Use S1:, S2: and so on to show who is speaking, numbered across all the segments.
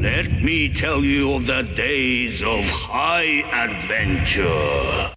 S1: Let me tell you of the days of high adventure.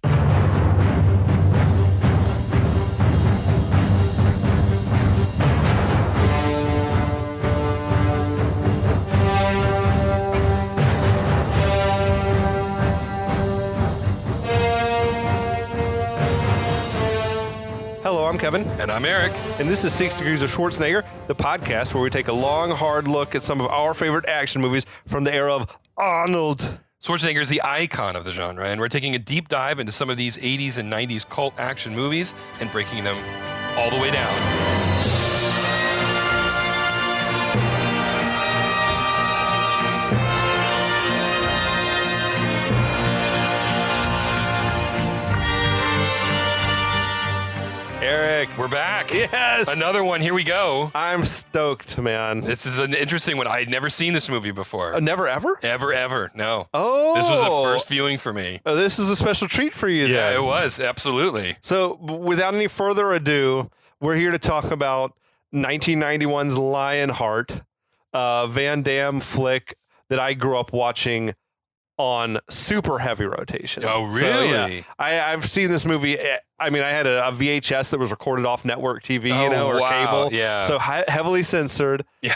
S2: Hello, I'm Kevin.
S3: And I'm Eric.
S2: And this is 6 Degrees of Schwarzenegger, the podcast where we take a long, hard look at some of our favorite action movies from the era of Arnold.
S3: Schwarzenegger is the icon of the genre, and we're taking a deep dive into some of these 80s and 90s cult action movies and breaking them all the way down.
S2: Eric.
S3: We're back.
S2: Yes.
S3: Another one. Here we go.
S2: I'm stoked, man.
S3: This is an interesting one. I'd never seen this movie before.
S2: Never, ever?
S3: Ever. No.
S2: Oh.
S3: This was the first viewing for me.
S2: Oh, this is a special treat for you,
S3: Yeah,
S2: then.
S3: it was. Absolutely.
S2: So, without any further ado, we're here to talk about 1991's Lionheart, Van Damme flick that I grew up watching on super heavy rotation.
S3: Oh, really?
S2: So, yeah, I've seen this movie. I mean, I had a VHS that was recorded off network TV, or
S3: wow.
S2: cable.
S3: Yeah.
S2: So heavily censored.
S3: Yeah.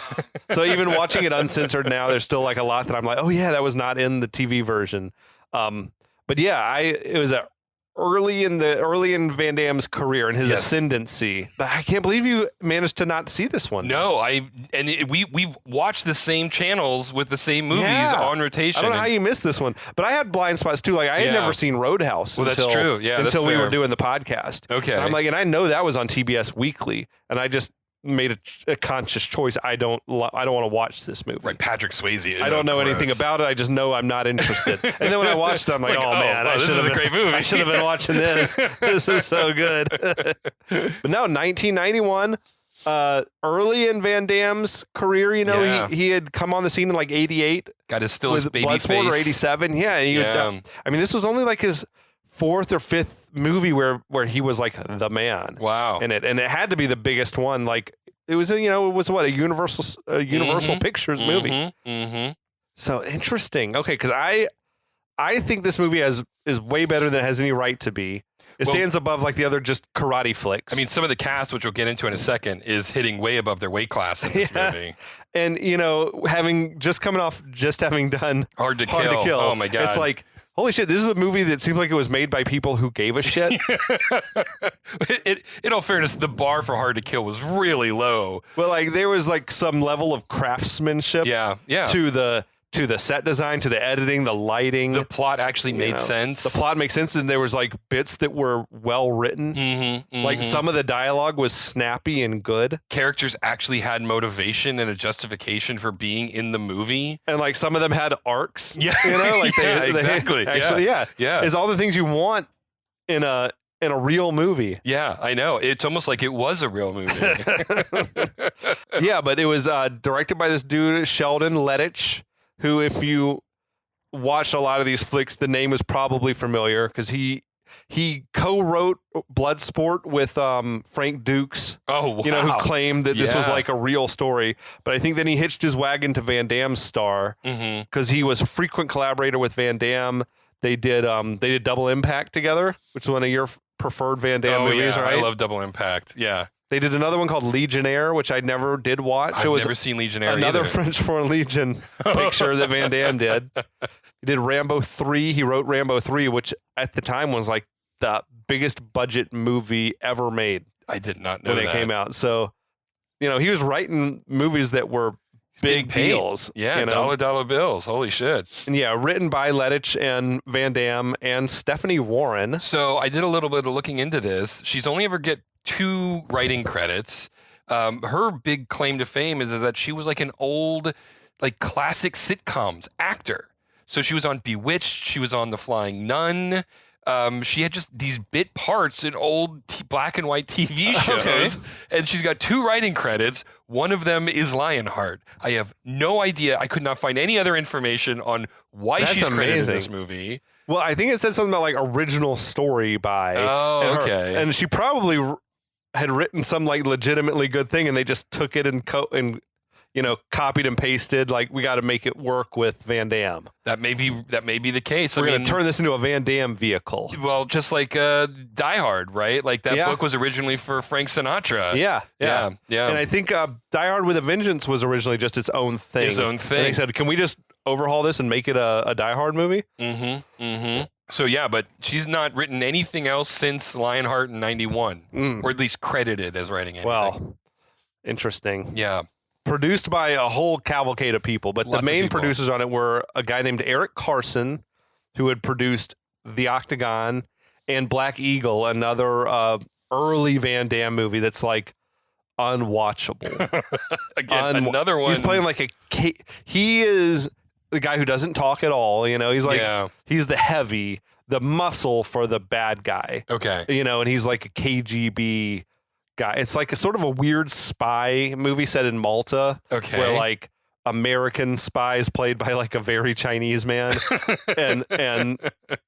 S2: So even watching it uncensored now, there's still like a lot that I'm like, oh yeah, that was not in the TV version. But yeah, it was early in Van Damme's career and his
S3: Yes.
S2: ascendancy. But I can't believe you managed to not see this one.
S3: No, we've watched the same channels with the same movies
S2: Yeah.
S3: on rotation.
S2: I don't know how you missed this one, but I had blind spots too. Like I had
S3: Yeah.
S2: never seen Roadhouse
S3: Well,
S2: until
S3: that's true. Yeah, that's
S2: until we were
S3: fair.
S2: doing the podcast.
S3: Okay.
S2: And I'm like, and I know that was on TBS Weekly, and I just made a conscious choice. I don't want to watch this movie.
S3: Right, Patrick Swayze.
S2: I don't know
S3: of course.
S2: anything about it. I just know I'm not interested. And then when I watched it, I'm like, oh man,
S3: wow, this is a great movie.
S2: I should have been watching this. This is so good. But no, 1991, early in Van Damme's career,
S3: Yeah.
S2: he had come on the scene in like 88
S3: Got his still his
S2: with
S3: baby
S2: Bloodsport
S3: face.
S2: or 87. Yeah. And I mean, this was only like his fourth or fifth movie where he was like the man.
S3: Wow.
S2: In it. And it had to be the biggest one. Like it was, a Universal Pictures movie.
S3: Mm-hmm.
S2: So interesting. Okay, because I think this movie is way better than it has any right to be. It stands above like the other just karate flicks.
S3: I mean, some of the cast, which we'll get into in a second, is hitting way above their weight class in this movie.
S2: And having done
S3: Hard to Kill. Oh my God.
S2: It's like, holy shit, this is a movie that seems like it was made by people who gave a shit.
S3: In all fairness, the bar for Hard to Kill was really low.
S2: Well, like there was like some level of craftsmanship
S3: Yeah.
S2: to the set design, to the editing, the lighting.
S3: The plot actually made sense.
S2: The plot makes sense, and there was like bits that were well written. Like some of the dialogue was snappy and good,
S3: Characters actually had motivation and a justification for being in the movie.
S2: and like some of them had arcs.
S3: Yeah.
S2: Like
S3: Yeah, exactly.
S2: Actually, yeah. It's all the things you want in a real movie.
S3: Yeah, I know. It's almost like it was a real movie.
S2: Yeah, but it was directed by this dude Sheldon Lettich, who, if you watched a lot of these flicks, the name is probably familiar because he co-wrote Bloodsport with Frank Dukes.
S3: Oh, wow.
S2: Who claimed that this was
S3: Yeah.
S2: like a real story. But I think then he hitched his wagon to Van Damme's star because he was a frequent collaborator with Van Damme. They did Double Impact together, which is one of your preferred Van Damme movies,
S3: yeah.
S2: right?
S3: I love Double Impact. Yeah.
S2: They did another one called Legionnaire, which I never did watch.
S3: I've
S2: It was
S3: never seen Legionnaire
S2: another
S3: either.
S2: French Foreign Legion picture that Van Damme did. He did Rambo 3. He wrote Rambo 3, which at the time was like the biggest budget movie ever made
S3: I did not know
S2: when
S3: that.
S2: it came out. So, he was writing movies that were big deals.
S3: Yeah, dollar bills. Holy shit.
S2: And yeah, written by Lettich and Van Damme and Stephanie Warren.
S3: So I did a little bit of looking into this. She's only ever get 2 writing credits. Her big claim to fame is that she was like an old, like classic sitcoms actor. So she was on Bewitched. She was on The Flying Nun. She had just these bit parts in old black and white TV shows, and she's got 2 writing credits. One of them is Lionheart. I have no idea. I could not find any other information on why she's credited in this movie.
S2: Well, I think it said something about like original story by.
S3: Oh,
S2: her.
S3: okay.
S2: And she probably had written some like legitimately good thing, and they just took it and copied and pasted. Like, we got to make it work with Van Damme.
S3: That may be the case.
S2: We're going to turn this into a Van Damme vehicle.
S3: Well, just like Die Hard, right? Like that book was originally for Frank Sinatra.
S2: Yeah.
S3: And
S2: I think Die Hard with a Vengeance was originally just its own thing. And they said, can we just overhaul this and make it a Die Hard movie?
S3: So yeah, but she's not written anything else since Lionheart in '91, or at least credited as writing anything.
S2: Well, interesting.
S3: Yeah.
S2: Produced by a whole cavalcade of people, but the main producers on it were a guy named Eric Carson, who had produced The Octagon and Black Eagle, another early Van Damme movie that's like unwatchable.
S3: Again, another one.
S2: He's playing like he is the guy who doesn't talk at all. He's like he's the heavy, the muscle for the bad guy.
S3: Okay.
S2: And he's like a KGB guy. It's like a sort of a weird spy movie set in Malta.
S3: Okay.
S2: Where like American spies played by like a very Chinese man and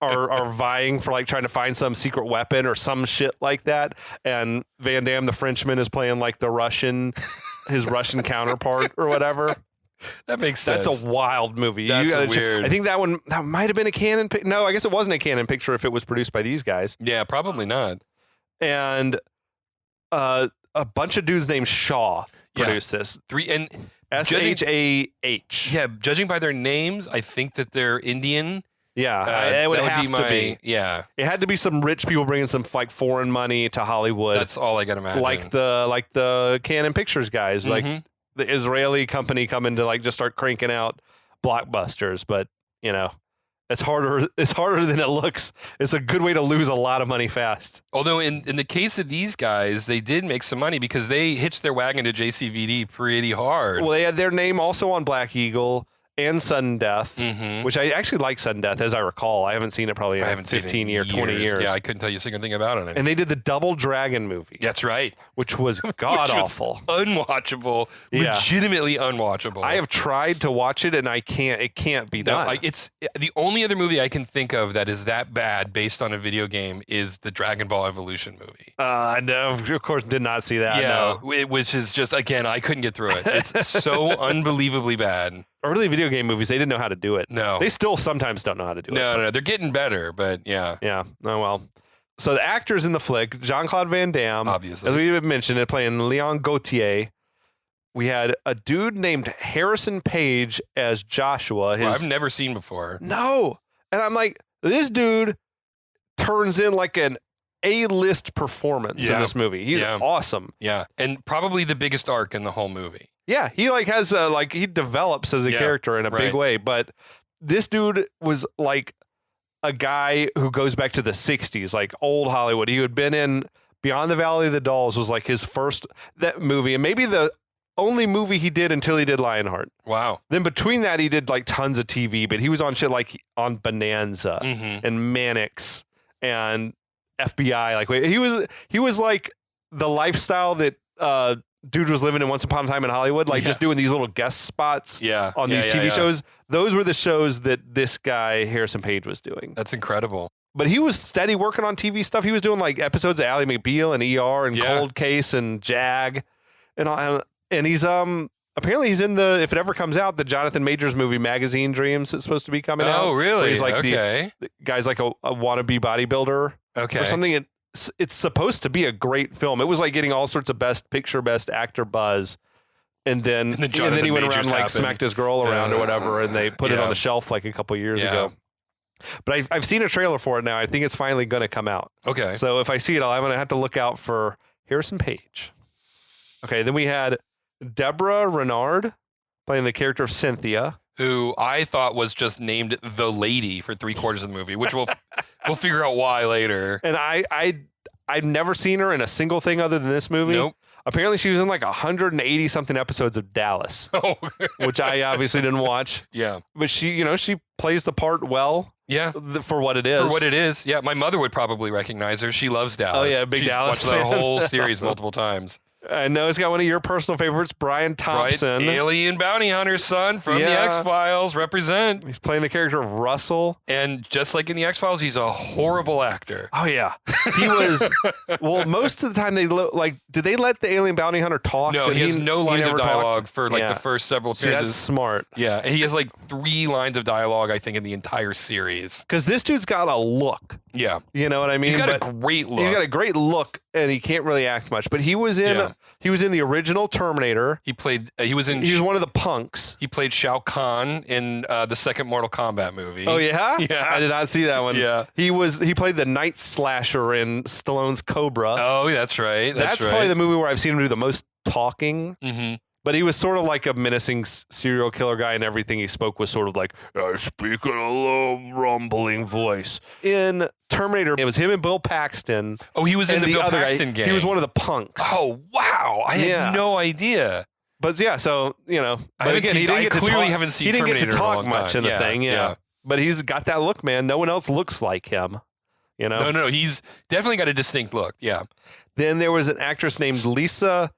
S2: are vying for like trying to find some secret weapon or some shit like that. And Van Damme, the Frenchman, is playing like his Russian counterpart or whatever.
S3: That makes sense.
S2: That's a wild movie.
S3: That's weird.
S2: I think that might have been a Canon picture. No, I guess it wasn't a Canon picture if it was produced by these guys.
S3: Yeah, probably not.
S2: And a bunch of dudes named Shaw produced this. SHAH.
S3: Yeah, judging by their names, I think that they're Indian.
S2: Yeah, it would have to be.
S3: Yeah,
S2: it had to be some rich people bringing some like foreign money to Hollywood.
S3: That's all I can imagine.
S2: Like the Canon Pictures guys, like the Israeli company coming to like just start cranking out blockbusters. But it's harder. It's harder than it looks. It's a good way to lose a lot of money fast.
S3: Although in the case of these guys, they did make some money because they hitched their wagon to JCVD pretty hard.
S2: Well, they had their name also on Black Eagle and Sudden Death, which I actually like Sudden Death, as I recall. I haven't seen it probably in 15 years, 20 years.
S3: Yeah, I couldn't tell you a single thing about it.
S2: And they did the Double Dragon movie.
S3: That's right.
S2: Which was god-awful.
S3: Unwatchable. Yeah. Legitimately unwatchable.
S2: I have tried to watch it, and it can't be done.
S3: It's the only other movie I can think of that is that bad based on a video game is the Dragon Ball Evolution movie.
S2: No, of course, did not see that.
S3: Yeah,
S2: no.
S3: Which is just, again, I couldn't get through it. It's so unbelievably bad.
S2: Early video game movies, they didn't know how to do it.
S3: No.
S2: They still sometimes don't know how to do it.
S3: No, they're getting better, but yeah.
S2: Yeah. Oh, well. So the actors in the flick, Jean-Claude Van Damme.
S3: Obviously.
S2: As we mentioned, it playing Leon Gautier. We had a dude named Harrison Page as Joshua.
S3: I've never seen before.
S2: No. And I'm like, this dude turns in like an A-list performance in this movie. He's awesome.
S3: Yeah. And probably the biggest arc in the whole movie.
S2: Yeah, he like has he develops as a character in a big way, but this dude was like a guy who goes back to the 60s, like old Hollywood. He had been in Beyond the Valley of the Dolls was like his first movie, and maybe the only movie he did until he did Lionheart.
S3: Wow.
S2: Then between that he did like tons of TV, but he was on shit like on Bonanza and Mannix and FBI. Like he was like the lifestyle that dude was living in Once Upon a Time in Hollywood, like just doing these little guest spots on these TV shows. Those were the shows that this guy, Harrison Page, was doing.
S3: That's incredible.
S2: But he was steady working on TV stuff. He was doing like episodes of Ally McBeal and ER and Cold Case and Jag. And he's apparently he's in the, if it ever comes out, the Jonathan Majors movie Magazine Dreams is supposed to be coming out.
S3: Oh, really?
S2: He's like the guy's like a wannabe bodybuilder or something. It's supposed to be a great film. It was like getting all sorts of best picture, best actor buzz. And then he went around and like smacked his girl around or whatever, and they put it on the shelf like a couple years ago. But I've seen a trailer for it now. I think it's finally going to come out.
S3: Okay.
S2: So if I see it, I'm going to have to look out for Harrison Page. Okay, then we had Deborah Renard playing the character of Cynthia,
S3: who I thought was just named the lady for 3/4 of the movie, which we'll figure out why later.
S2: And I've never seen her in a single thing other than this movie.
S3: Nope.
S2: Apparently she was in like 180 something episodes of Dallas, which I obviously didn't watch.
S3: Yeah.
S2: But she plays the part well.
S3: Yeah.
S2: For what it is.
S3: For what it is. Yeah. My mother would probably recognize her. She loves Dallas.
S2: Oh yeah, big
S3: She's
S2: Dallas
S3: watched
S2: fan.
S3: the whole series multiple times.
S2: I know it's got one of your personal favorites, Brian Thompson.
S3: Right? Alien bounty hunter's son from the X-Files. Represent.
S2: He's playing the character of Russell.
S3: And just like in the X-Files, he's a horrible actor.
S2: Oh, yeah. He was, well, most of the time, did they let the alien bounty hunter talk?
S3: No, he has no lines of dialogue for the first several
S2: appearances. See, that's smart.
S3: Yeah, he has 3 lines of dialogue, I think, in the entire series.
S2: Because this dude's got a look.
S3: Yeah.
S2: You know what I mean?
S3: He's got a great look.
S2: He's got a great look, and he can't really act much. But he was in the original Terminator.
S3: He was
S2: one of the punks.
S3: He played Shao Kahn in the second Mortal Kombat movie.
S2: Oh, yeah?
S3: Yeah.
S2: I did not see that one.
S3: Yeah.
S2: He played the Night Slasher in Stallone's Cobra.
S3: Oh, that's right.
S2: That's probably the movie where I've seen him do the most talking.
S3: Mm-hmm.
S2: But he was sort of like a menacing serial killer guy, and everything he spoke was sort of like, I speak in a low, rumbling voice. In Terminator, it was him and Bill Paxton.
S3: Oh, he was in the Bill Paxton gang.
S2: He was one of the punks.
S3: Oh, wow. I had no idea.
S2: But yeah, so, but again, he didn't get to talk much in the thing. Yeah. But he's got that look, man. No one else looks like him.
S3: No, he's definitely got a distinct look. Yeah.
S2: Then there was an actress named Lisa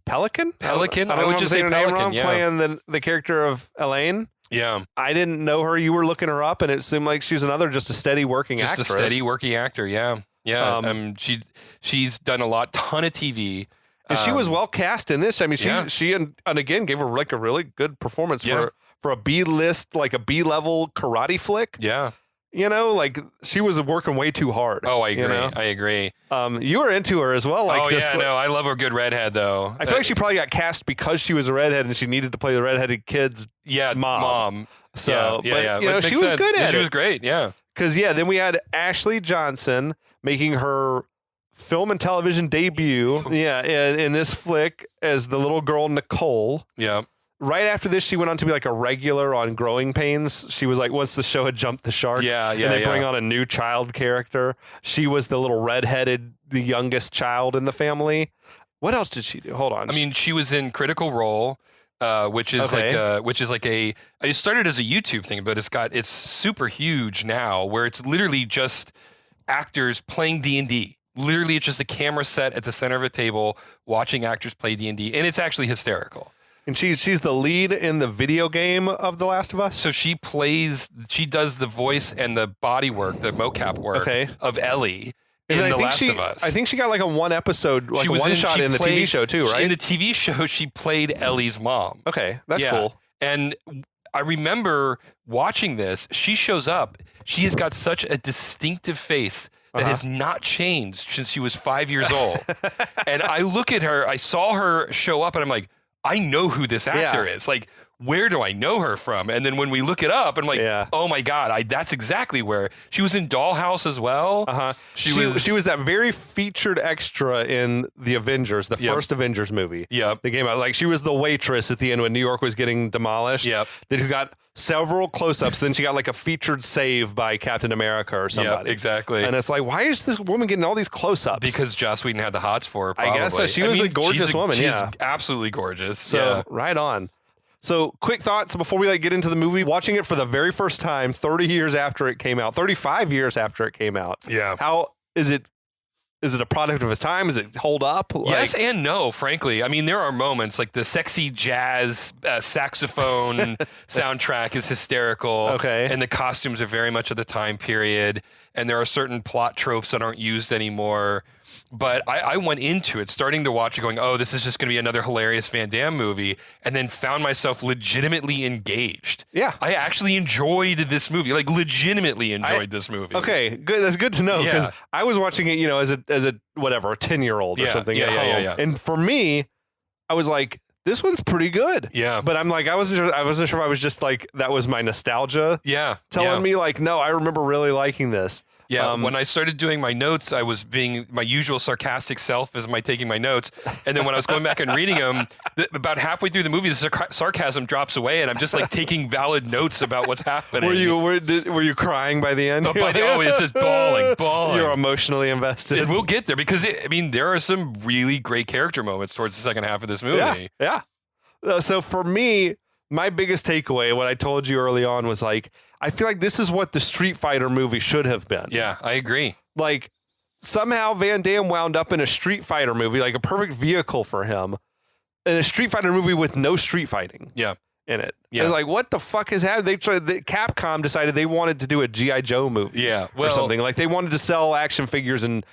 S2: Pelican?
S3: I would just say Pelican,
S2: playing the character of Elaine.
S3: Yeah.
S2: I didn't know her. You were looking her up, and it seemed like she's just a steady working actress.
S3: Just a steady working actor, yeah. Yeah. She's done a ton of TV.
S2: And she was well cast in this. I mean, she and again gave her a really good performance for a B-list, a B-level karate flick.
S3: Yeah.
S2: She was working way too hard.
S3: Oh, I agree. I agree.
S2: You were into her as well.
S3: I love a good redhead, though.
S2: I feel like she probably got cast because she was a redhead and she needed to play the redheaded kid's mom. So, but she was good at it.
S3: She was great, yeah.
S2: Because, then we had Ashley Johnson making her film and television debut, in this flick as the little girl Nicole.
S3: Yeah.
S2: Right after this, she went on to be a regular on Growing Pains. She was once the show had jumped the shark, and they bring on a new child character. She was the little redheaded, the youngest child in the family. What else did she do? Hold on.
S3: I mean, she was in Critical Role, which is it started as a YouTube thing, but it's super huge now, where it's literally just actors playing D&D. Literally, it's just a camera set at the center of a table watching actors play D&D, and it's actually hysterical.
S2: And she's the lead in the video game of The Last of Us?
S3: So she does the voice and the body work, the mocap work of Ellie in The Last of Us.
S2: I think she got a one episode, one shot in the TV show too, right?
S3: In the TV show, she played Ellie's mom.
S2: Okay, that's cool.
S3: And I remember watching this. She shows up. She has got such a distinctive face that has not changed since she was 5 years old. And I look at her, I saw her show up, and I'm like, I know who this actor is. Where do I know her from? And then when we look it up, I'm like, oh my God, that's exactly where. She was in Dollhouse as well.
S2: Uh-huh. She was that very featured extra in the Avengers, the first Avengers movie.
S3: Yep.
S2: They came out. She was the waitress at the end when New York was getting demolished.
S3: Yep.
S2: Who got several close-ups. Then she got a featured save by Captain America or somebody.
S3: Yep, exactly.
S2: And it's why is this woman getting all these close-ups?
S3: Because Joss Whedon had the hots for her, probably.
S2: I guess so. She was a gorgeous woman.
S3: She's absolutely gorgeous.
S2: So, right on. So, quick thoughts before we get into the movie. Watching it for the very first time 30 years after it came out, 35 years after it came out.
S3: Yeah.
S2: How is it? Is it a product of its time? Does it hold up?
S3: Yes and no, frankly. I mean, there are moments the sexy jazz saxophone soundtrack is hysterical.
S2: Okay.
S3: And the costumes are very much of the time period. And there are certain plot tropes that aren't used anymore. But I went into it starting to watch it going, oh, this is just going to be another hilarious Van Damme movie, and then found myself legitimately engaged.
S2: Yeah.
S3: I actually enjoyed this movie, legitimately enjoyed this movie.
S2: Okay, good. That's good to know because I was watching it, as a 10-year-old or something at home.
S3: Yeah.
S2: And for me, I was like, this one's pretty good.
S3: Yeah.
S2: But I'm I wasn't sure if I was just that was my nostalgia.
S3: Yeah.
S2: Telling me no, I remember really liking this.
S3: Yeah, when I started doing my notes, I was being my usual sarcastic self as taking my notes. And then when I was going back and reading them, about halfway through the movie, the sarcasm drops away, and I'm just taking valid notes about what's happening.
S2: Were you crying by the end?
S3: It's just bawling.
S2: You're emotionally invested.
S3: And we'll get there because there are some really great character moments towards the second half of this movie.
S2: Yeah. So for me, my biggest takeaway, what I told you early on, was I feel like this is what the Street Fighter movie should have been.
S3: Yeah, I agree.
S2: somehow Van Damme wound up in a Street Fighter movie, like a perfect vehicle for him, in a Street Fighter movie with no street fighting.
S3: Yeah.
S2: In it.
S3: Yeah.
S2: Like, what the fuck has happened? Capcom decided they wanted to do a G.I. Joe movie.
S3: Yeah.
S2: Or something. Like, they wanted to sell action figures and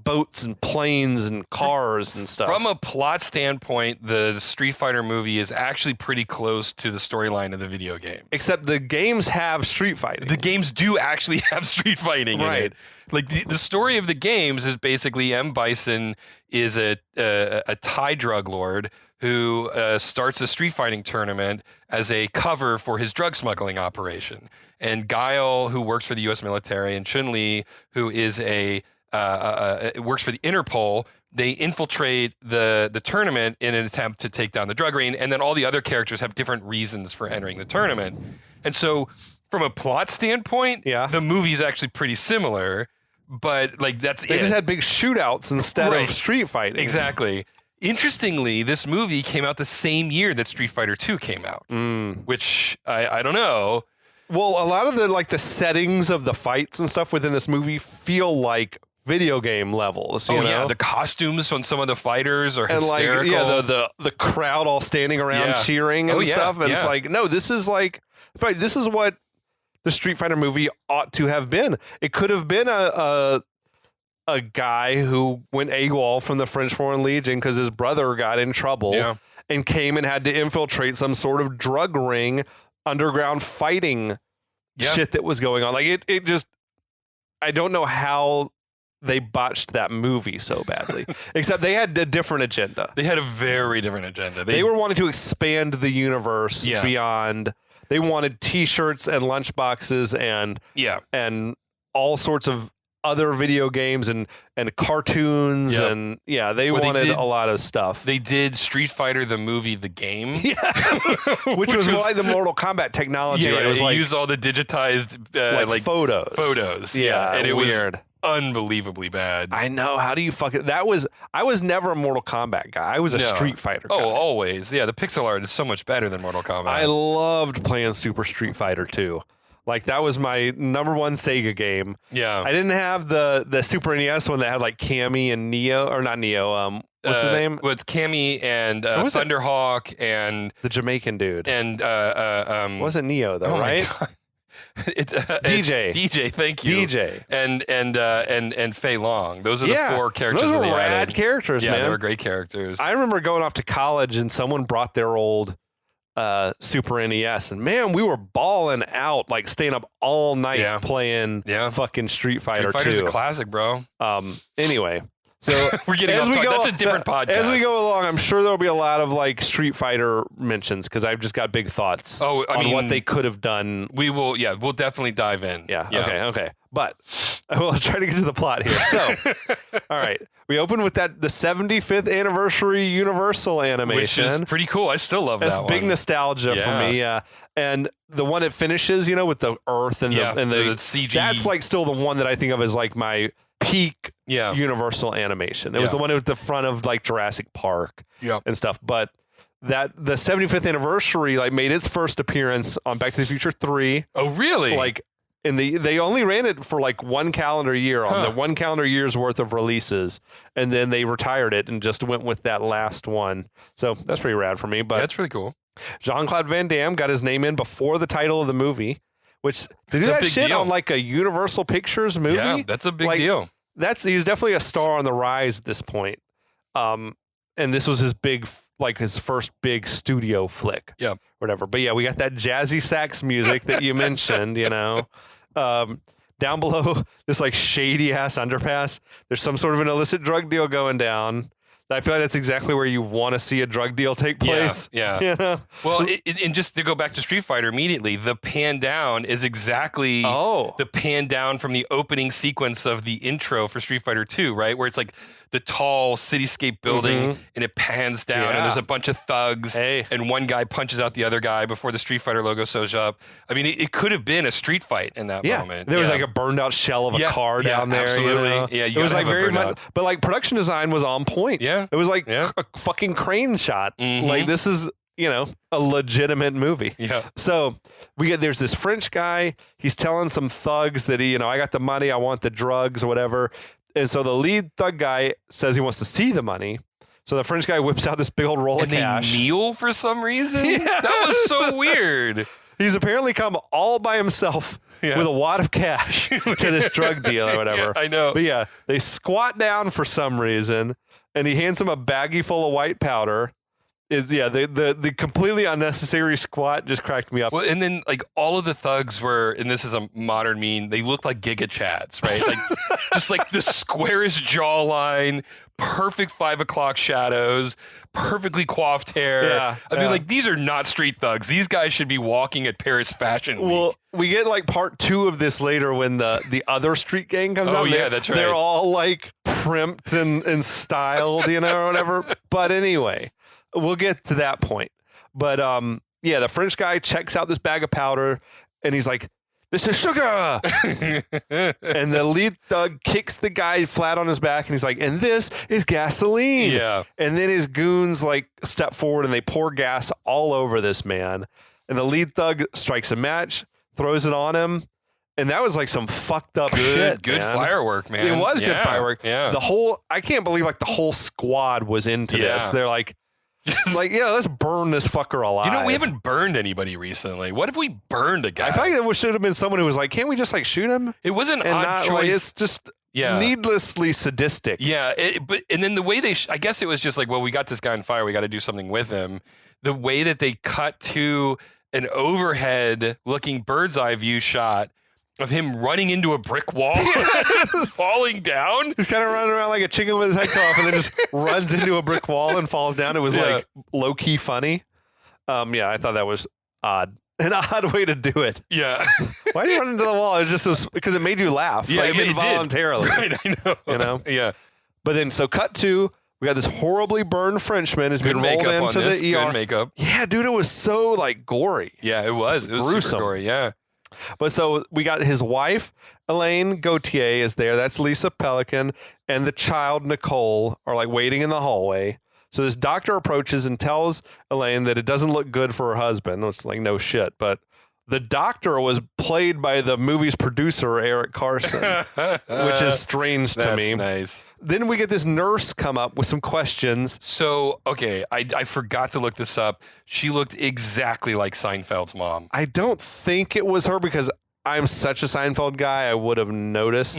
S2: boats and planes and cars and stuff.
S3: From a plot standpoint, the Street Fighter movie is actually pretty close to the storyline of the video games.
S2: Except the games have street fighting.
S3: The games do actually have street fighting in it. Like, the story of the games is basically M. Bison is a Thai drug lord who starts a street fighting tournament as a cover for his drug smuggling operation. And Guile, who works for the U.S. military, and Chun-Li, who is works for the Interpol, they infiltrate the tournament in an attempt to take down the drug ring. And then all the other characters have different reasons for entering the tournament. And so from a plot standpoint, the movie's actually pretty similar. But like they
S2: just had big shootouts instead of street fighting.
S3: Exactly. Interestingly, this movie came out the same year that Street Fighter 2 came out, which I don't know.
S2: Well, a lot of the settings of the fights and stuff within this movie feel like video game levels. You know?
S3: Yeah, the costumes on some of the fighters are hysterical.
S2: And the crowd all standing around cheering and stuff. And it's like, no, this is what the Street Fighter movie ought to have been. It could have been a guy who went AWOL from the French Foreign Legion because his brother got in trouble and came and had to infiltrate some sort of drug ring, underground fighting shit that was going on. Like it just, I don't know how they botched that movie so badly, except they had a different agenda.
S3: They had a very different agenda.
S2: They were wanting to expand the universe beyond. They wanted T-shirts and lunchboxes and all sorts of other video games and cartoons and they wanted a lot of stuff.
S3: They did Street Fighter the movie, the game,
S2: which was like the Mortal Kombat technology.
S3: Yeah,
S2: right? It was
S3: like used all the digitized photos.
S2: Yeah,
S3: and it
S2: weird.
S3: was unbelievably bad.
S2: I know. How do you fuck it? I was never a Mortal Kombat guy. I was a Street Fighter guy.
S3: Oh, always. Yeah, the pixel art is so much better than Mortal Kombat.
S2: I loved playing Super Street Fighter 2. Like, that was my number one Sega game.
S3: Yeah.
S2: I didn't have the Super NES one that had like Cammy and Neo, or not Neo. What's his name?
S3: Well, it's Cammy and Thunderhawk and
S2: the Jamaican dude.
S3: And
S2: wasn't Neo though, right?
S3: My God. It's
S2: DJ.
S3: It's DJ, thank you.
S2: DJ.
S3: And Fei Long. Those are the four characters.
S2: Those were
S3: that they
S2: rad
S3: added.
S2: characters, man.
S3: Yeah, they were great characters.
S2: I remember going off to college and someone brought their old Super NES, and man, we were balling out, like staying up all night playing fucking Street Fighter 2.
S3: Street Fighter's a classic, bro.
S2: Anyway, so
S3: we're getting off topic. That's a different podcast.
S2: As we go along, I'm sure there'll be a lot of like Street Fighter mentions because I've just got big thoughts on what they could have done.
S3: We will, we'll definitely dive in.
S2: Yeah. Okay. But we'll try to get to the plot here. So, all right. We open with the 75th anniversary Universal animation.
S3: Which is pretty cool. I still love that one.
S2: That's big nostalgia for me. Yeah. And the one it finishes, with the Earth and the
S3: CG.
S2: That's like still the one that I think of as like my peak Universal animation. It was the one at the front of like Jurassic Park and stuff. But the 75th anniversary like made its first appearance on Back to the Future 3.
S3: Oh, really?
S2: Like, they only ran it for like one calendar year on the one calendar year's worth of releases, and then they retired it and just went with that last one. So that's pretty rad for me. But
S3: that's really cool.
S2: Jean-Claude Van Damme got his name in before the title of the movie, which to do that shit on like a Universal Pictures movie.
S3: Yeah, that's a big deal.
S2: He's definitely a star on the rise at this point. And this was his first big studio flick.
S3: Yeah.
S2: Whatever. But yeah, we got that jazzy sax music that you mentioned, down below this like shady ass underpass, there's some sort of an illicit drug deal going down. I feel like that's exactly where you want to see a drug deal take place.
S3: Yeah. Well, and just to go back to Street Fighter immediately, the pan down is exactly the pan down from the opening sequence of the intro for Street Fighter 2, right? Where it's like the tall cityscape building and it pans down and there's a bunch of thugs and one guy punches out the other guy before the Street Fighter logo shows up. I mean, it could have been a street fight in that moment.
S2: There was like a burned out shell of a car down there.
S3: Absolutely. Yeah,
S2: it was like very much, but like production design was on point.
S3: Yeah.
S2: It was like a fucking crane shot. Like this is, a legitimate movie.
S3: Yeah.
S2: So there's this French guy. He's telling some thugs that I got the money. I want the drugs or whatever. And so the lead thug guy says he wants to see the money. So the French guy whips out this big old roll of cash.
S3: And they kneel for some reason?
S2: Yeah.
S3: That was so weird.
S2: He's apparently come all by himself with a wad of cash to this drug deal or whatever.
S3: Yeah, I know.
S2: But yeah, they squat down for some reason, and he hands him a baggie full of white powder. The completely unnecessary squat just cracked me up.
S3: Well, and then like all of the thugs were, and this is a modern meme, they look like Giga Chads, right? Like just like the squarest jawline, perfect 5 o'clock shadows, perfectly coiffed hair.
S2: Yeah,
S3: I mean, like these are not street thugs. These guys should be walking at Paris Fashion Week.
S2: Well, we get like part 2 of this later when the other street gang comes out.
S3: Oh yeah, that's right.
S2: They're all like primped and styled, or whatever. But anyway, we'll get to that point. But the French guy checks out this bag of powder and he's like, "This is sugar." And the lead thug kicks the guy flat on his back and he's like, "And this is gasoline."
S3: Yeah.
S2: And then his goons like step forward and they pour gas all over this man. And the lead thug strikes a match, throws it on him. And that was like some fucked up shit.
S3: Good
S2: man.
S3: firework, man.
S2: It was good firework.
S3: Yeah.
S2: I can't believe like the whole squad was into this. They're like, let's burn this fucker alive.
S3: We haven't burned anybody recently. What if we burned a guy?
S2: I feel like it should have been someone who was like, can't we just like shoot him?
S3: It was an
S2: And
S3: odd
S2: not
S3: choice.
S2: like, it's just needlessly sadistic.
S3: Yeah, and then the way I guess it was just like, well, we got this guy on fire. We got to do something with him. The way that they cut to an overhead looking bird's eye view shot of him running into a brick wall, falling down.
S2: He's kind of running around like a chicken with his head cut off and then just runs into a brick wall and falls down. It was like low key funny. I thought that was odd. An odd way to do it.
S3: Yeah.
S2: Why did you run into the wall? It just because it made you laugh.
S3: Yeah,
S2: like,
S3: it
S2: involuntarily.
S3: Did. Right, I know. Yeah.
S2: But then, so cut to, we got this horribly burned Frenchman who's been rolled
S3: makeup
S2: into
S3: on this.
S2: the ER.
S3: Good makeup.
S2: Yeah, dude, it was so like gory.
S3: Yeah, it was. It was
S2: gruesome.
S3: super gory. Yeah.
S2: But so we got his wife, Elaine Gautier, is there. That's Lisa Pelican. And the child, Nicole, are like waiting in the hallway. So this doctor approaches and tells Elaine that it doesn't look good for her husband. It's like, no shit. But the doctor was played by the movie's producer, Eric Carson, which is strange to me.
S3: That's nice.
S2: Then we get this nurse come up with some questions.
S3: So, okay, I forgot to look this up. She looked exactly like Seinfeld's mom.
S2: I don't think it was her because I'm such a Seinfeld guy. I would have noticed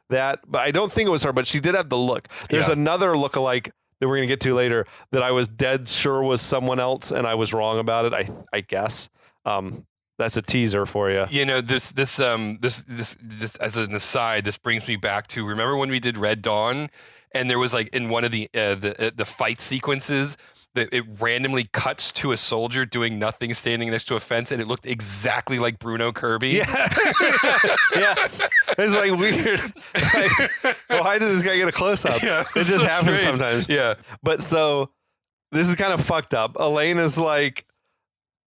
S2: that. But I don't think it was her, but she did have the look. There's another lookalike that we're going to get to later that I was dead sure was someone else, and I was wrong about it, I guess. That's a teaser for you.
S3: This as an aside, this brings me back to, remember when we did Red Dawn, and there was like in one of the fight sequences that it randomly cuts to a soldier doing nothing, standing next to a fence, and it looked exactly like Bruno Kirby.
S2: Yeah. Yes. It's like weird. Like, why did this guy get a close up?
S3: Yeah,
S2: it just
S3: so
S2: happens
S3: strange.
S2: sometimes.
S3: Yeah.
S2: But so this is kind of fucked up. Elaine is like,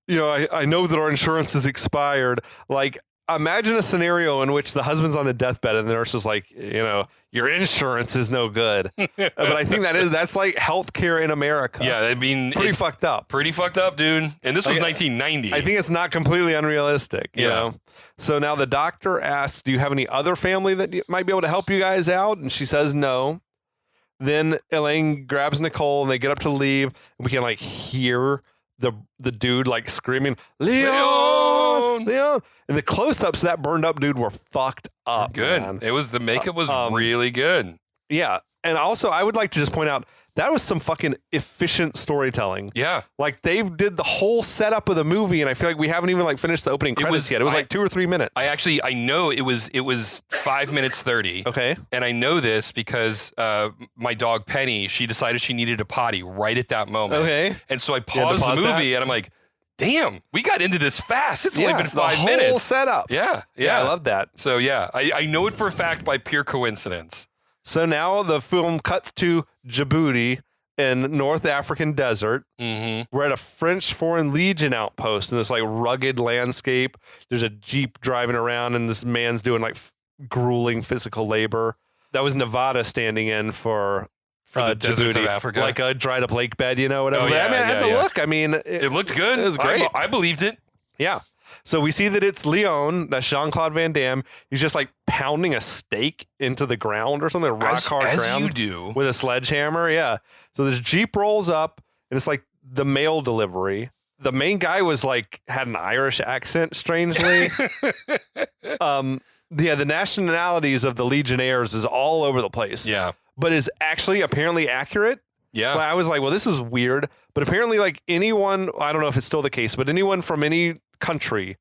S2: I know that our insurance is expired. Like, imagine a scenario in which the husband's on the deathbed and the nurse is like, your insurance is no good. But I think that's like healthcare in America.
S3: Yeah, I mean,
S2: pretty fucked up.
S3: Pretty fucked up, dude. And this was 1990.
S2: I think it's not completely unrealistic, you know? So now the doctor asks, do you have any other family that might be able to help you guys out? And she says no. Then Elaine grabs Nicole and they get up to leave. And we can like hear the dude like screaming, Leon! And the close-ups of that burned up dude were fucked up.
S3: Good.
S2: Man.
S3: It was, the makeup was really good.
S2: Yeah. And also I would like to just point out that was some fucking efficient storytelling.
S3: Yeah.
S2: Like they did the whole setup of the movie and I feel like we haven't even like finished the opening credits yet. It was like 2 or 3 minutes.
S3: I know it was 5 minutes 30.
S2: Okay.
S3: And I know this because my dog Penny, she decided she needed a potty right at that moment.
S2: Okay.
S3: And so I paused the movie and I'm like, damn, we got into this fast. It's only been 5 minutes.
S2: The whole setup.
S3: Yeah.
S2: I love that.
S3: So yeah, I know it for a fact by pure coincidence.
S2: So now the film cuts to Djibouti in North African desert.
S3: Mm-hmm.
S2: We're at a French Foreign Legion outpost in this like rugged landscape. There's a Jeep driving around and this man's doing like grueling physical labor. That was Nevada standing in for
S3: the deserts
S2: Djibouti,
S3: of Africa.
S2: like a dried up lake bed, whatever.
S3: Oh, yeah,
S2: I mean, I had
S3: yeah,
S2: the
S3: yeah.
S2: look. I mean,
S3: It looked good.
S2: It was great.
S3: I believed it.
S2: Yeah. So we see that it's Leon, that's Jean-Claude Van Damme. He's just like pounding a stake into the ground or something, rock hard
S3: as
S2: ground.
S3: you do.
S2: With a sledgehammer, yeah. So this Jeep rolls up, and it's like the mail delivery. The main guy was like, had an Irish accent, strangely. The nationalities of the Legionnaires is all over the place.
S3: Yeah.
S2: But is actually apparently accurate.
S3: Yeah.
S2: Well, I was like, well, this is weird. But apparently, like anyone, I don't know if it's still the case, but anyone from any country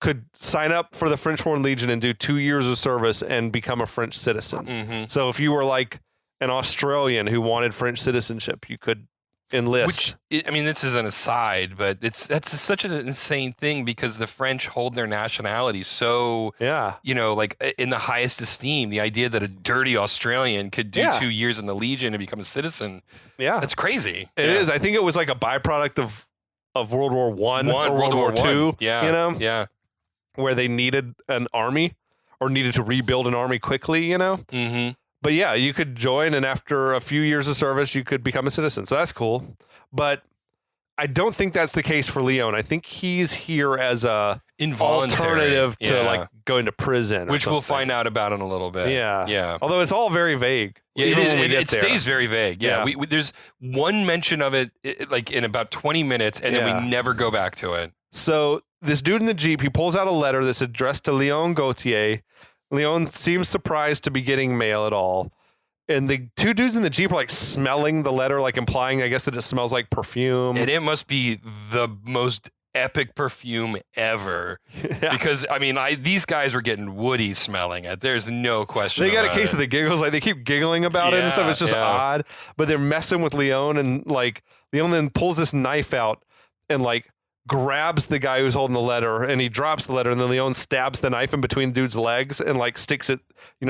S2: could sign up for the French Foreign Legion and do 2 years of service and become a French citizen.
S3: Mm-hmm.
S2: So if you were like an Australian who wanted French citizenship, you could enlist.
S3: I mean, this is an aside, but that's such an insane thing because the French hold their nationality so,
S2: Yeah.
S3: like in the highest esteem. The idea that a dirty Australian could do 2 years in the Legion and become a citizen,
S2: Yeah.
S3: that's crazy.
S2: It is. I think it was like a byproduct of World War One or World War Two.
S3: Yeah.
S2: Yeah. Where they needed an army or needed to rebuild an army quickly,
S3: Mm-hmm.
S2: But yeah, you could join, and after a few years of service, you could become a citizen. So that's cool. But I don't think that's the case for Leon. I think he's here as a alternative to like going to prison,
S3: which we'll find out about in a little bit.
S2: Yeah. Although it's all very vague.
S3: Yeah,
S2: when we get
S3: it
S2: there.
S3: stays very vague. Yeah, we there's one mention of it like in about 20 minutes, and then we never go back to it.
S2: So this dude in the Jeep, he pulls out a letter that's addressed to Leon Gautier. Leon seems surprised to be getting mail at all. And the two dudes in the Jeep are like smelling the letter, like implying, I guess, that it smells like perfume.
S3: And it must be the most epic perfume ever.
S2: Yeah.
S3: Because, I mean, these guys were getting woody smelling it. There's no question.
S2: They got a case of the giggles. Like they keep giggling about it and stuff. It's just odd. But they're messing with Leon. And like Leon then pulls this knife out and like grabs the guy who's holding the letter, and he drops the letter, and then Leon stabs the knife in between the dude's legs and like sticks it,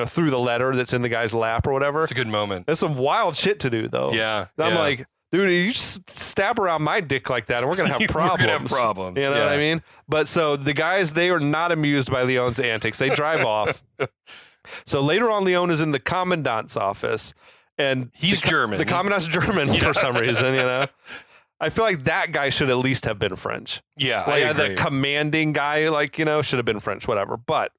S2: through the letter that's in the guy's lap or whatever.
S3: It's a good moment.
S2: That's some wild shit to do, though.
S3: Yeah.
S2: I'm like, dude, you just stab around my dick like that, and we're gonna have problems.
S3: We're gonna have problems.
S2: You know what I mean? But so the guys, they are not amused by Leon's antics. They drive off. So later on, Leon is in the commandant's office, and
S3: he's German.
S2: The commandant's German for some reason. I feel like that guy should at least have been French.
S3: Yeah,
S2: like
S3: I agree.
S2: the commanding guy, should have been French, whatever. But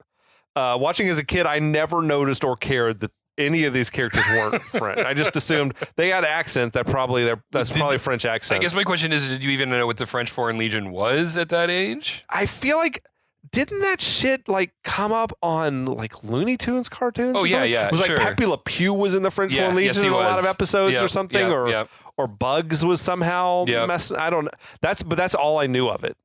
S2: watching as a kid, I never noticed or cared that any of these characters weren't French. I just assumed they had accent. That's probably French accent.
S3: I guess my question is, did you even know what the French Foreign Legion was at that age?
S2: I feel like, didn't that shit like come up on like Looney Tunes cartoons?
S3: Oh yeah, yeah.
S2: It was like Pepe Le Pew was in the French Foreign Legion in a lot of episodes or something, or Bugs was somehow messing. I don't know. That's all I knew of it.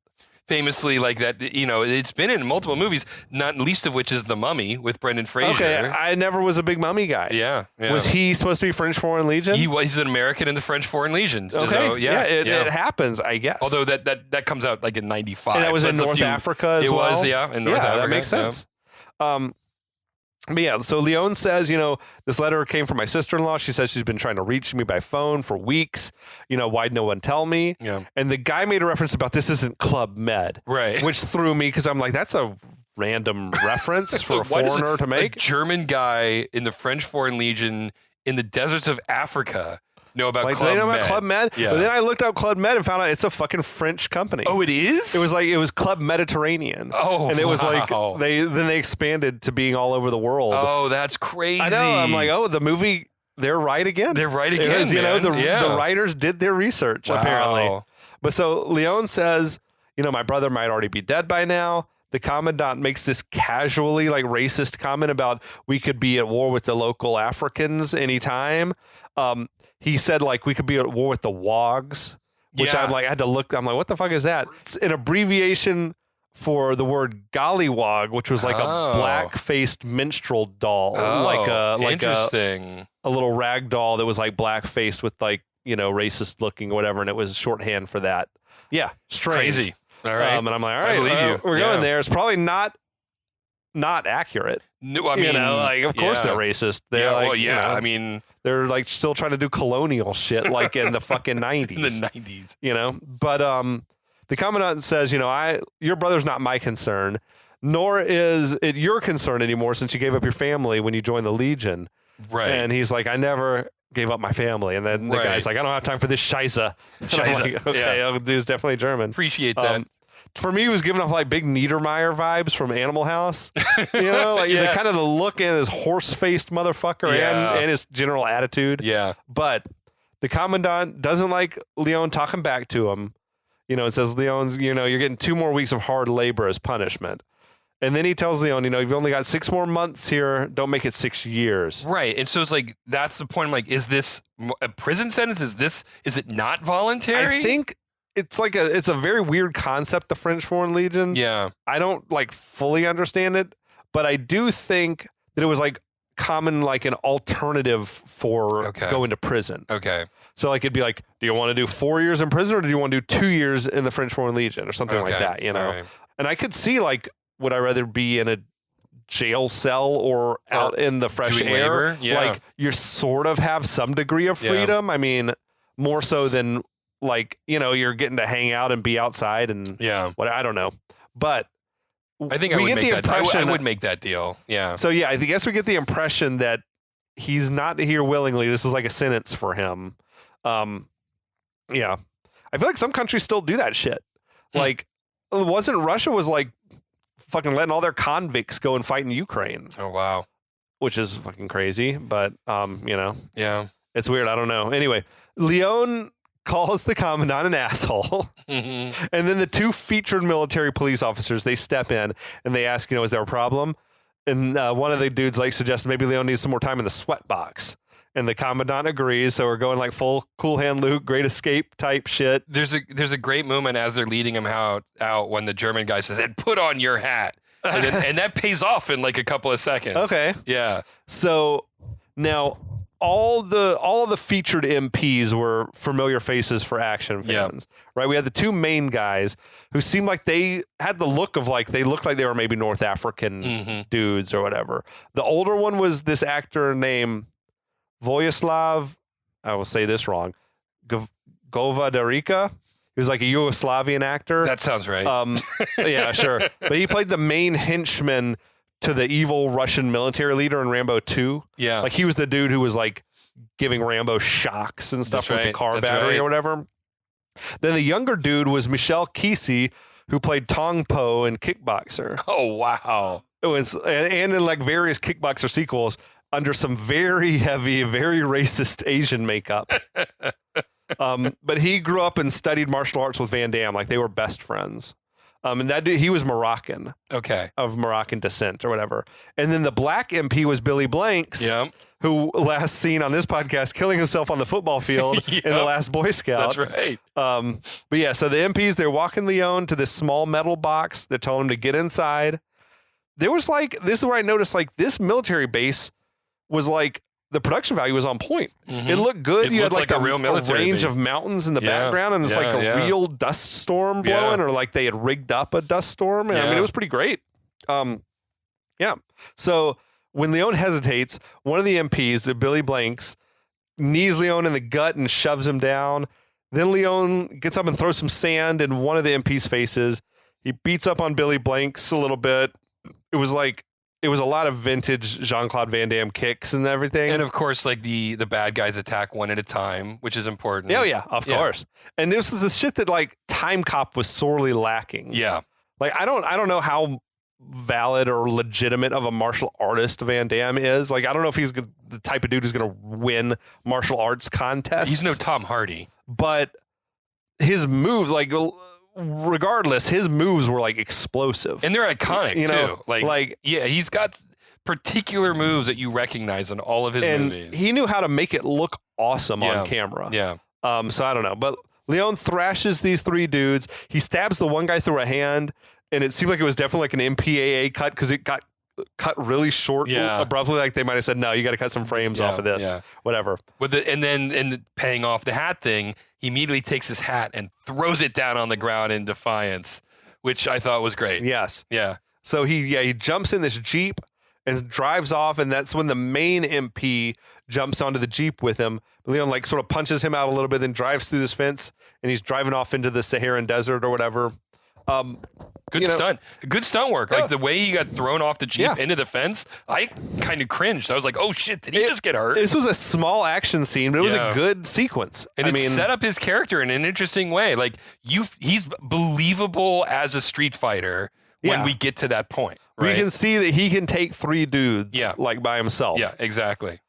S3: Famously, like that, it's been in multiple movies, not least of which is The Mummy with Brendan Fraser.
S2: Okay, I never was a big Mummy guy.
S3: Yeah.
S2: Was he supposed to be French Foreign Legion?
S3: He's an American in the French Foreign Legion.
S2: Okay,
S3: so,
S2: it happens, I guess.
S3: Although that comes out like in 95.
S2: And that was in North Africa as well?
S3: It was, in North Africa.
S2: That makes sense. But yeah, so Leon says, this letter came from my sister-in-law. She says she's been trying to reach me by phone for weeks. Why'd no one tell me?
S3: Yeah.
S2: And the guy made a reference about this isn't Club Med.
S3: Right.
S2: Which threw me because I'm like, that's a random reference for a foreigner to make.
S3: A German guy in the French Foreign Legion in the deserts of Africa know about Club Med.
S2: They know about Club Med?
S3: Yeah.
S2: But then I looked up Club Med and found out it's a fucking French company.
S3: Oh, it is?
S2: It was Club Mediterranean.
S3: Oh,
S2: and it was like they expanded to being all over the world.
S3: Oh, that's crazy.
S2: I know. I'm like, the movie, they're right again.
S3: They're right again.
S2: The writers did their research apparently. But so Leon says, my brother might already be dead by now. The commandant makes this casually racist comment about we could be at war with the local Africans anytime. He said we could be at war with the Wogs, which I had to look. I'm like, what the fuck is that? It's an abbreviation for the word gollywog, which was a black-faced minstrel doll,
S3: interesting.
S2: A little rag doll that was black-faced with racist looking or whatever, and it was shorthand for that. Yeah, strange.
S3: Crazy. All right,
S2: and I'm like, all right,
S3: I believe you.
S2: We're going there. It's probably not accurate.
S3: No, I mean,
S2: of course they're racist. They're
S3: I mean,
S2: they're still trying to do colonial shit in the fucking 90s.
S3: In the 90s.
S2: But the commandant says, your brother's not my concern, nor is it your concern anymore since you gave up your family when you joined the Legion.
S3: Right.
S2: And he's like, I never gave up my family. And then the guy's like, I don't have time for this scheisse. Like, okay, dude's definitely German.
S3: Appreciate that.
S2: for me, he was giving off like big Niedermeyer vibes from Animal House. You know, like the kind of the look and his horse-faced motherfucker and his general attitude.
S3: Yeah.
S2: But the commandant doesn't like Leon talking back to him. You know, it says, Leon's, you know, you're getting 2 more weeks of hard labor as punishment. And then he tells Leon, you know, you've only got 6 more months here. Don't make it 6 years.
S3: Right. And so it's like, that's the point. I'm like, is this a prison sentence? Is it not voluntary?
S2: I think it's a very weird concept, the French Foreign Legion.
S3: Yeah.
S2: I don't like fully understand it, but I do think that it was like common, like an alternative for going to prison.
S3: Okay.
S2: So like it'd be like, do you want to do 4 years in prison or do you want to do 2 years in the French Foreign Legion or something like that, you know?
S3: Right.
S2: And I could see like, would I rather be in a jail cell or out in the fresh air?
S3: Labor? Yeah.
S2: Like you sort of have some degree of freedom. I mean, more so than like, you know, you're getting to hang out and be outside and what, I don't know. But
S3: I think I would make that. I would make that deal. Yeah.
S2: So yeah, I guess we get the impression that he's not here willingly. This is like a sentence for him. Yeah. I feel like some countries still do that shit. Like, Russia was like fucking letting all their convicts go and fight in Ukraine.
S3: Oh, wow.
S2: Which is fucking crazy, but, you know.
S3: Yeah.
S2: It's weird. I don't know. Anyway, Leon calls the commandant an asshole. And then the 2 featured military police officers, they step in and they ask, you know, is there a problem? And one of the dudes like suggests maybe Leon needs some more time in the sweat box. And the commandant agrees, so we're going like full Cool Hand Luke, Great Escape type shit.
S3: There's a great moment as they're leading him out when the German guy says, "And put on your hat," and that pays off in like a couple of seconds.
S2: Okay,
S3: yeah.
S2: So now all the featured MPs were familiar faces for action fans, right? We had the 2 main guys who seemed like they had the look of like they looked like they were maybe North African dudes or whatever. The older one was this actor named Vojislav, I will say this wrong, Govadarica. He was like a Yugoslavian actor.
S3: That sounds right.
S2: Yeah, sure. But he played the main henchman to the evil Russian military leader in Rambo 2.
S3: Yeah.
S2: Like he was the dude who was like giving Rambo shocks and stuff with the car battery or whatever. Then the younger dude was Michel Kesey, who played Tong Po in Kickboxer.
S3: Oh, wow.
S2: It was, and in like various Kickboxer sequels, under some very heavy, very racist Asian makeup. But he grew up and studied martial arts with Van Damme. Like they were best friends. And that dude, he was Moroccan.
S3: Okay. Of
S2: Moroccan descent or whatever. And then the black MP was Billy Blanks.
S3: Yep.
S2: Who last seen on this podcast killing himself on the football field in The Last Boy Scout.
S3: That's right.
S2: But yeah, so the MPs, they're walking Leon to this small metal box. They're telling him to get inside. There was like, this is where I noticed like this military base was like, the production value was on point. It looked good. You had like
S3: a real military
S2: range
S3: base.
S2: of mountains in the background, and it's like a real dust storm blowing, or like they had rigged up a dust storm. And I mean, it was pretty great. Yeah. So when Leon hesitates, one of the MPs, Billy Blanks, knees Leon in the gut and shoves him down. Then Leon gets up and throws some sand in one of the MP's faces. He beats up on Billy Blanks a little bit. It was a lot of vintage Jean-Claude Van Damme kicks and everything.
S3: And of course, like the bad guys attack one at a time, which is important.
S2: Oh yeah, of course. And this was the shit that like Time Cop was sorely lacking.
S3: Yeah.
S2: Like I don't know how valid or legitimate of a martial artist Van Damme is. Like I don't know if he's the type of dude who's going to win martial arts contests.
S3: He's no Tom Hardy.
S2: But his moves, like regardless, his moves were like explosive,
S3: and they're iconic
S2: too.
S3: Like yeah, he's got particular moves that you recognize in all of his movies.
S2: He knew how to make it look awesome on camera.
S3: Yeah.
S2: So I don't know, but Leon thrashes these 3 dudes. He stabs the one guy through a hand, and it seemed like it was definitely like an MPAA cut because it got cut really short abruptly. Like they might have said, no, you got to cut some frames off of this. Whatever.
S3: And then paying off the hat thing, he immediately takes his hat and throws it down on the ground in defiance, which I thought was great.
S2: Yes.
S3: Yeah.
S2: So he jumps in this Jeep and drives off, and that's when the main MP jumps onto the Jeep with him. Leon like sort of punches him out a little bit, then drives through this fence, and he's driving off into the Saharan desert or whatever.
S3: Good stunt. Good stunt work. Like the way he got thrown off the Jeep into the fence, I kind of cringed. I was like, oh shit, did he just get hurt?
S2: This was a small action scene, but it was a good sequence.
S3: And it set up his character in an interesting way. Like he's believable as a street fighter when we get to that point. Right?
S2: We can see that he can take 3 dudes like by himself.
S3: Yeah, exactly.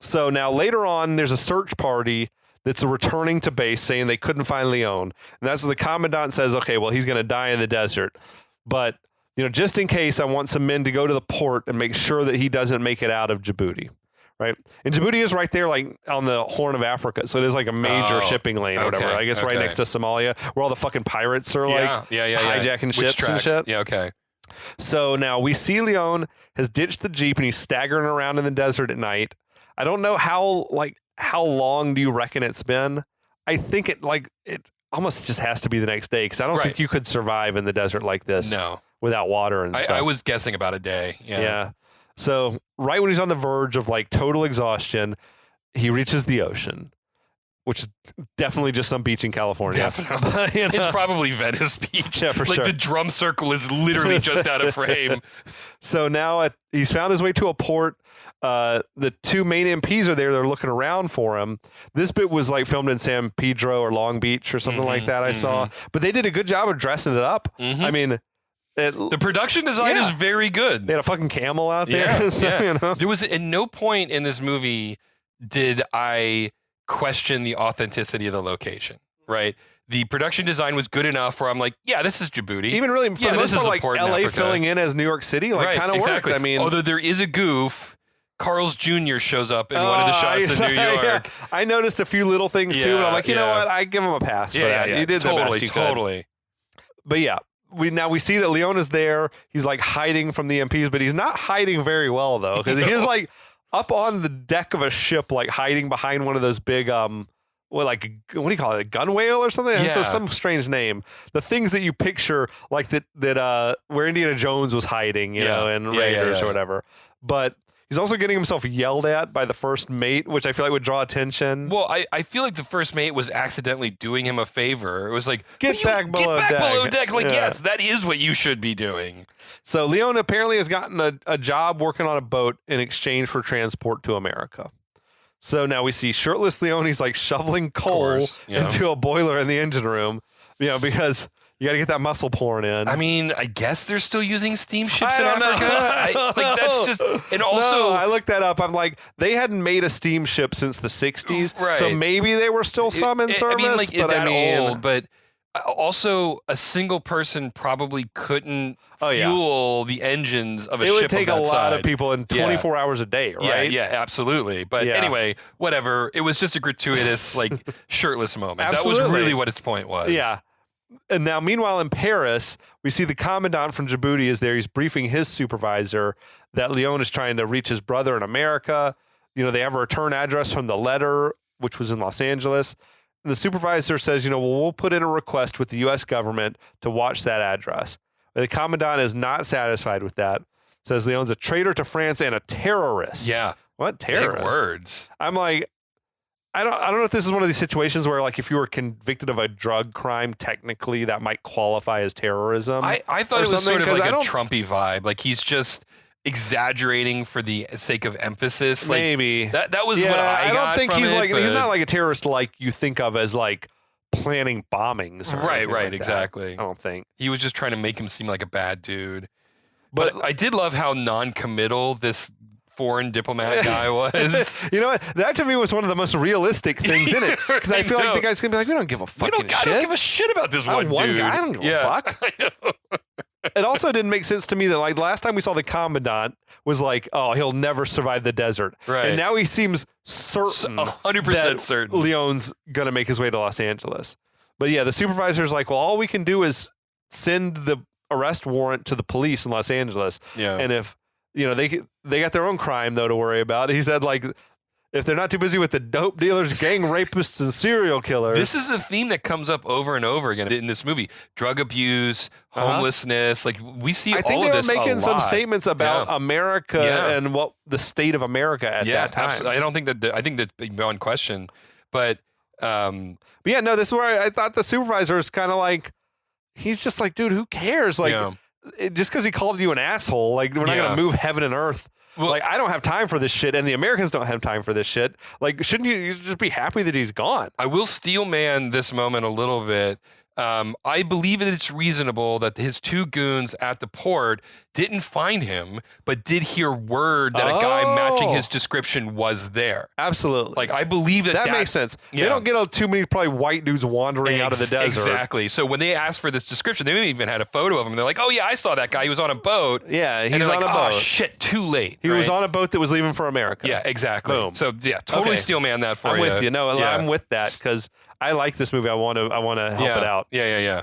S2: So now later on, there's a search party that's returning to base saying they couldn't find Leon. And that's when the commandant says, okay, well, he's going to die in the desert. But, just in case, I want some men to go to the port and make sure that he doesn't make it out of Djibouti. Right? And Djibouti is right there, like on the Horn of Africa. So it is like a major shipping lane or whatever. I guess right next to Somalia, where all the fucking pirates are hijacking ships and shit.
S3: Yeah, okay.
S2: So now we see Leon has ditched the Jeep and he's staggering around in the desert at night. I don't know how long do you reckon it's been? I think it almost just has to be the next day because I don't think you could survive in the desert like this without water and stuff.
S3: I was guessing about a day. Yeah.
S2: So right when he's on the verge of like total exhaustion, he reaches the ocean, which is definitely just some beach in California.
S3: Definitely. It's probably Venice Beach.
S2: Yeah, for sure.
S3: Like the drum circle is literally just out of frame.
S2: So now he's found his way to a port. The 2 main MPs are there. They're looking around for him. This bit was like filmed in San Pedro or Long Beach or something like that. I saw, but they did a good job of dressing it up. I mean,
S3: the production design is very good.
S2: They had a fucking camel out there.
S3: There was at no point in this movie did I question the authenticity of the location. Right. The production design was good enough where I'm like, yeah, this is Djibouti.
S2: Even really, for the most part, like LA filling in as New York City, like kind of worked. I mean,
S3: although there is a goof. Carl's Jr. shows up in one of the shots in New York.
S2: Yeah. I noticed a few little things too, but I'm like, you know what? I give him a pass for that. You did the best you could. But yeah, we see that Leon is there. He's like hiding from the MPs, but he's not hiding very well though, because he is like up on the deck of a ship, like hiding behind one of those big what do you call it? A gun whale or something? It's some strange name. The things that you picture like that where Indiana Jones was hiding, you know, in Raiders or whatever. But he's also getting himself yelled at by the first mate, which I feel like would draw attention.
S3: Well, I feel like the first mate was accidentally doing him a favor. It was like,
S2: get back below deck.
S3: Like, yes, that is what you should be doing.
S2: So Leon apparently has gotten a job working on a boat in exchange for transport to America. So now we see shirtless Leon. He's like shoveling coal into a boiler in the engine room, because you got to get that muscle pouring in.
S3: I mean, I guess they're still using steamships in Africa. That's just, and also,
S2: I looked that up. I'm like, they hadn't made a steamship since the 60s,
S3: right?
S2: So maybe they were still some in service.
S3: Old, but also a single person probably couldn't fuel the engines of a ship.
S2: It would take
S3: a
S2: lot of people in 24 hours a day, right?
S3: Yeah, absolutely. But anyway, whatever. It was just a gratuitous, shirtless moment.
S2: Absolutely.
S3: That was really what its point was.
S2: Yeah. And now, meanwhile, in Paris, we see the commandant from Djibouti is there. He's briefing his supervisor that Leon is trying to reach his brother in America. They have a return address from the letter, which was in Los Angeles. And the supervisor says, we'll put in a request with the U.S. government to watch that address. But the commandant is not satisfied with that. Says Leon's a traitor to France and a terrorist.
S3: Yeah.
S2: What terrorist?
S3: Big words.
S2: I'm like, I don't know if this is one of these situations where, if you were convicted of a drug crime, technically that might qualify as terrorism.
S3: I thought it was sort of like a Trumpy vibe. Like he's just exaggerating for the sake of emphasis.
S2: Maybe
S3: that was what I
S2: don't think
S3: from
S2: he's
S3: it,
S2: he's not like a terrorist like you think of as planning bombings.
S3: Right, exactly.
S2: I don't think
S3: he was just trying to make him seem like a bad dude. But I did love how non-committal this foreign diplomat guy was.
S2: You know what? That to me was one of the most realistic things in it. Because I feel like the guy's going to be like, we don't give a fucking shit.
S3: I don't give a shit about this one
S2: dude.
S3: Guy.
S2: I don't give a fuck.
S3: I know.
S2: It also didn't make sense to me that last time we saw the commandant was like, oh, he'll never survive the desert.
S3: Right.
S2: And now he seems certain
S3: 100% certain
S2: Leon's going to make his way to Los Angeles. But yeah, the supervisor's like, well, all we can do is send the arrest warrant to the police in Los Angeles.
S3: Yeah.
S2: And if they got their own crime though to worry about. He said if they're not too busy with the dope dealers, gang rapists, and serial killers.
S3: This is a theme that comes up over and over again in this movie: drug abuse, homelessness. We see all of this. I think they were making
S2: some statements about America and what the state of America at that time.
S3: Absolutely. I don't think that. I think that's beyond question. But
S2: yeah, no. This is where I thought the supervisor is kind of he's just like, dude, who cares? Like, just because he called you an asshole, like, we're not going to move heaven and earth. Well, like, I don't have time for this shit, and the Americans don't have time for this shit. Like, shouldn't you just be happy that he's gone?
S3: I will steel man this moment a little bit. I believe that it's reasonable that his two goons at the port didn't find him, but did hear word that a guy matching his description was there.
S2: Absolutely.
S3: Like, I believe that
S2: makes sense. They don't get too many probably white dudes wandering out of the desert.
S3: Exactly. So when they asked for this description, they maybe even had a photo of him. They're like, oh, yeah, I saw that guy. He was on a boat.
S2: Yeah,
S3: he's
S2: on
S3: like,
S2: a boat.
S3: Oh, shit, too late.
S2: He was on a boat that was leaving for America.
S3: Yeah, exactly.
S2: Boom.
S3: So, yeah, totally steel man that for you.
S2: I'm with you. No, I'm with that because I like this movie. I want to help it out.
S3: Yeah.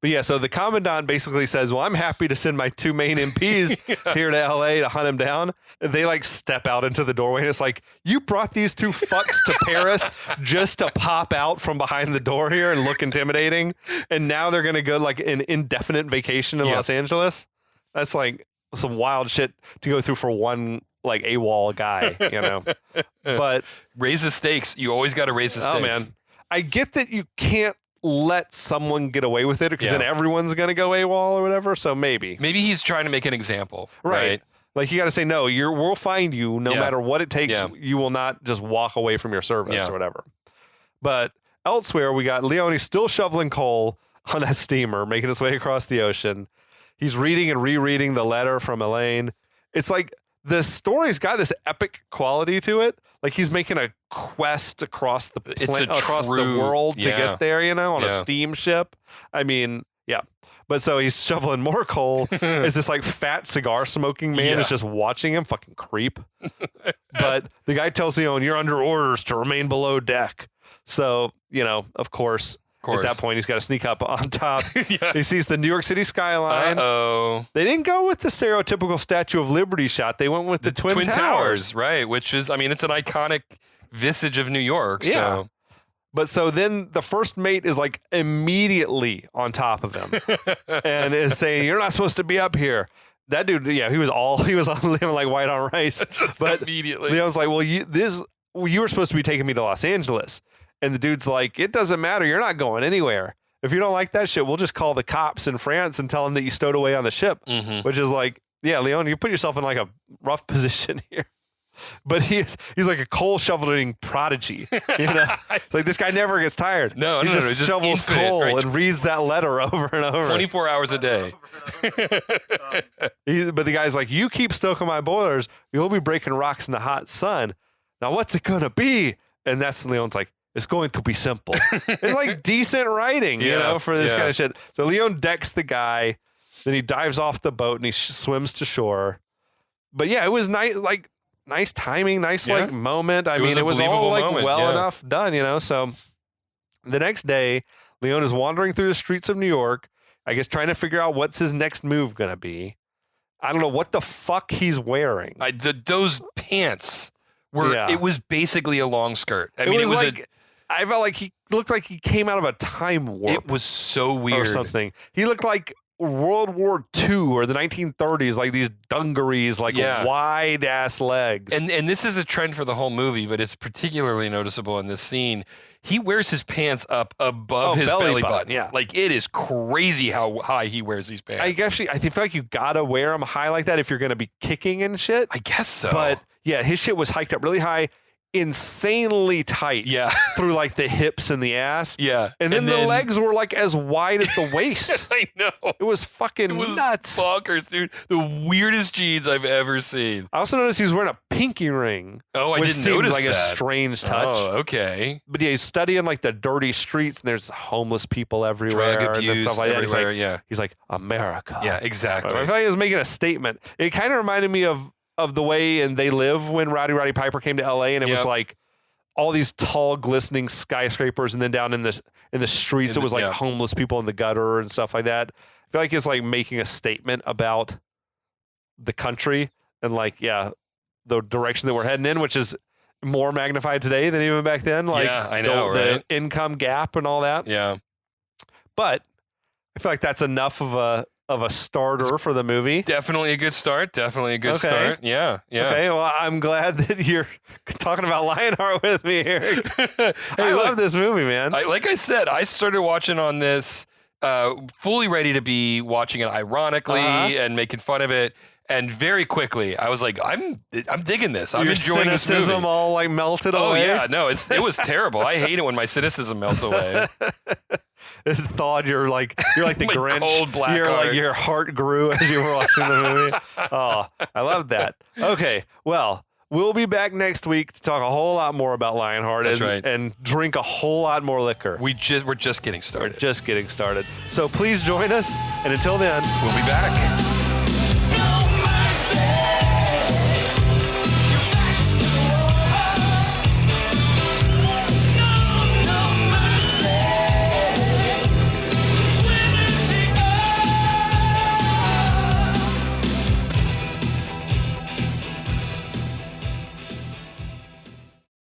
S2: But yeah, so the commandant basically says, well, I'm happy to send my two main MPs here to LA to hunt him down. And they like step out into the doorway and it's like, you brought these two fucks to Paris just to pop out from behind the door here and look intimidating. And now they're going to go like an indefinite vacation in Los Angeles. That's like some wild shit to go through for one like AWOL guy, you know. But
S3: raise the stakes. You always got to raise the stakes.
S2: Oh man, I get that you can't let someone get away with it because then everyone's going to go AWOL or whatever. So maybe
S3: he's trying to make an example, right?
S2: Like you got to say, no, we'll find you no matter what it takes. You will not just walk away from your service or whatever. But elsewhere, we got Leone still shoveling coal on that steamer, making his way across the ocean. He's reading and rereading the letter from Elaine. It's like the story's got this epic quality to it. Like he's making a quest across the world to get there, you know, on a steamship. I mean, but so he's shoveling more coal. Is this like fat cigar smoking man is just watching him, fucking creep. But the guy tells Leone, you're under orders to remain below deck. So, you know, of course. At that point, he's got to sneak up on top. He sees the New York City skyline. They didn't go with the stereotypical Statue of Liberty shot. They went with the Twin Towers.
S3: Right, which is, I mean, it's an iconic visage of New York. Yeah. So.
S2: But so then the first mate is like immediately on top of him and is saying, you're not supposed to be up here. That dude, he was on living like white on rice. But
S3: immediately.
S2: Leone's like, well, you were supposed to be taking me to Los Angeles. And the dude's like, it doesn't matter. You're not going anywhere. If you don't like that shit, we'll just call the cops in France and tell them that you stowed away on the ship, which is like, yeah, Leone, you put yourself in like a rough position here. But he's like a coal shoveling prodigy. You know, it's like this guy never gets tired. He just shovels coal and reads that letter over and over.
S3: 24 hours a day.
S2: But the guy's like, you keep stoking my boilers, you'll be breaking rocks in the hot sun. Now what's it gonna be? And that's Leone's like, it's going to be simple. It's like decent writing, you know, for this kind of shit. So Leone decks the guy, then he dives off the boat and he swims to shore. But yeah, it was nice, like nice timing, nice like moment. I mean, it was all like well enough done, you know. So the next day, Leone is wandering through the streets of New York, I guess trying to figure out what's his next move gonna be. I don't know what the fuck he's wearing.
S3: Those pants were. It was basically a long skirt. I mean, it was like.
S2: I felt like he looked like he came out of a time warp.
S3: It was so weird.
S2: Or something. He looked like World War II or the 1930s, like these dungarees, like wide ass legs.
S3: And this is a trend for the whole movie, but it's particularly noticeable in this scene. He wears his pants up above his belly button.
S2: Yeah.
S3: Like it is crazy how high he wears these pants.
S2: I feel like you gotta wear them high like that if you're gonna be kicking and shit.
S3: I guess so.
S2: But yeah, his shit was hiked up really high. Insanely tight through like the hips and the ass. And then the legs were like as wide as the waist.
S3: I know.
S2: It was fucking nuts.
S3: Bonkers, dude. The weirdest jeans I've ever seen.
S2: I also noticed he was wearing a pinky ring.
S3: Oh, I didn't notice
S2: like
S3: that.
S2: A strange touch.
S3: Oh, okay.
S2: But yeah, he's studying like the dirty streets and there's homeless people everywhere.
S3: Drug abuse
S2: and stuff like
S3: everywhere,
S2: that. He's like, America.
S3: Yeah, exactly.
S2: I feel like he was making a statement. It kind of reminded me of the way in They Live when Roddy Piper came to LA and it was like all these tall glistening skyscrapers and then down in the streets it was like homeless people in the gutter and stuff like that. I feel like it's like making a statement about the country and like the direction that we're heading in, which is more magnified today than even back then. Like
S3: I know, right?
S2: The income gap and all that.
S3: Yeah.
S2: But I feel like that's enough of a starter for the movie.
S3: Definitely a good start. Start. Yeah.
S2: Okay, well, I'm glad that you're talking about Lionheart with me, Eric. I love this movie, man.
S3: Like I said, I started watching on this fully ready to be watching it ironically and making fun of it. And very quickly, I was like, I'm digging this. I'm
S2: Your
S3: enjoying this movie.
S2: cynicism all like melted away.
S3: Oh yeah, no, it was terrible. I hate it when my cynicism melts away.
S2: It's thawed. You're like the
S3: My
S2: Grinch.
S3: cold black
S2: You're
S3: heart.
S2: like your heart grew as you were watching the movie. Oh, I love that. Okay, well, we'll be back next week to talk a whole lot more about Lionheart
S3: That's right.
S2: and drink a whole lot more liquor.
S3: We're just getting started.
S2: Just getting started. So please join us, and until then,
S3: We'll be back.